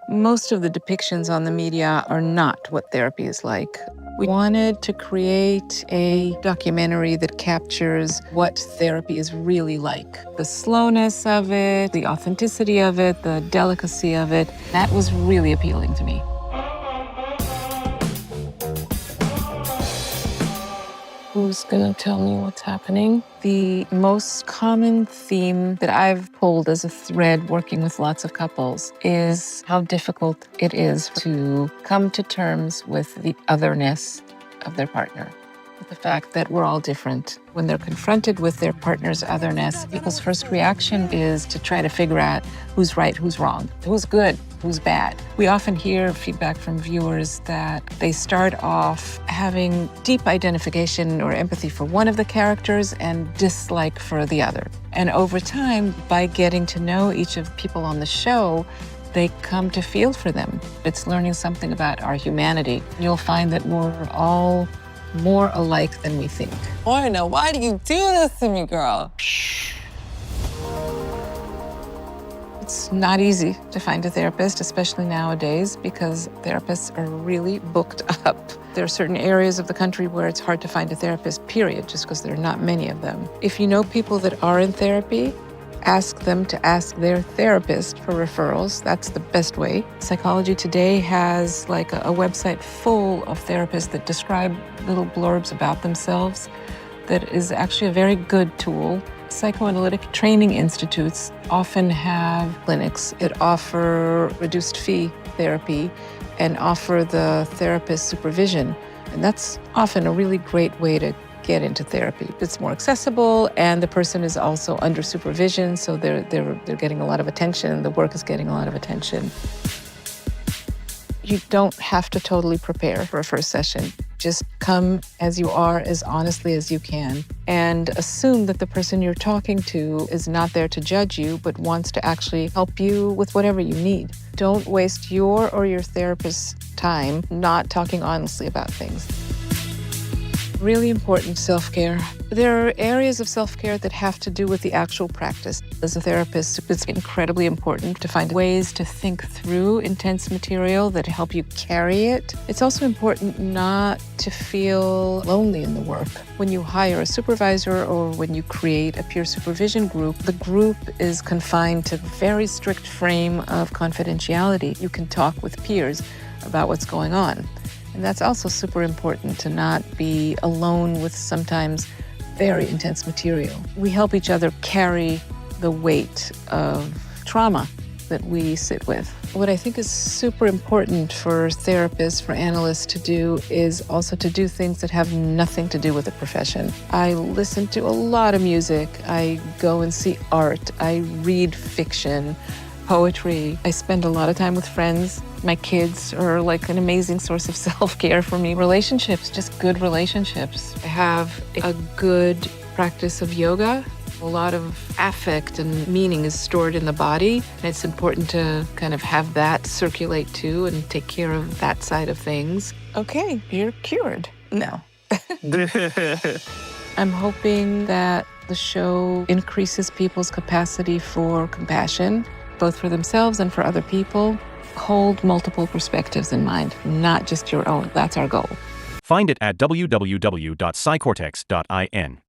Most of the depictions on the media are not what therapy is like. We wanted to create a documentary that captures what therapy is really like. The slowness of it, the authenticity of it, the delicacy of it. That was really appealing to me. Who's gonna tell me what's happening? The most common theme that I've pulled as a thread working with lots of couples is how difficult it is to come to terms with the otherness of their partner. With the fact that we're all different. When they're confronted with their partner's otherness, people's first reaction is to try to figure out who's right, who's wrong, who's good, who's bad. We often hear feedback from viewers that they start off having deep identification or empathy for one of the characters and dislike for the other. And over time, by getting to know each of the people on the show, they come to feel for them. It's learning something about our humanity. You'll find that we're all more alike than we think. Lorna, why do you do this to me, girl? It's not easy to find a therapist, especially nowadays, because therapists are really booked up. There are certain areas of the country where it's hard to find a therapist, period, just because there are not many of them. If you know people that are in therapy, ask them to ask their therapist for referrals. That's the best way. Psychology Today has like a website full of therapists that describe little blurbs about themselves that is actually a very good tool. Psychoanalytic training institutes often have clinics that offer reduced fee therapy and offer the therapist supervision. And that's often a really great way to get into therapy. It's more accessible, and the person is also under supervision, so they're getting a lot of attention. The work is getting a lot of attention. You don't have to totally prepare for a first session. Just come as you are, as honestly as you can, and assume that the person you're talking to is not there to judge you, but wants to actually help you with whatever you need. Don't waste your or your therapist's time not talking honestly about things. Really important self-care. There are areas of self-care that have to do with the actual practice. As a therapist, it's incredibly important to find ways to think through intense material that help you carry it. It's also important not to feel lonely in the work. When you hire a supervisor or when you create a peer supervision group, the group is confined to a very strict frame of confidentiality. You can talk with peers about what's going on. And that's also super important, to not be alone with sometimes very intense material. We help each other carry the weight of trauma that we sit with. What I think is super important for therapists, for analysts to do is also to do things that have nothing to do with the profession. I listen to a lot of music. I go and see art. I read fiction, poetry. I spend a lot of time with friends. My kids are like an amazing source of self-care for me. Relationships, just good relationships. I have a good practice of yoga. A lot of affect and meaning is stored in the body, and it's important to kind of have that circulate too and take care of that side of things. Okay, you're cured. No. I'm hoping that the show increases people's capacity for compassion, both for themselves and for other people. Hold multiple perspectives in mind, not just your own. That's our goal. Find it at www.psycortex.in.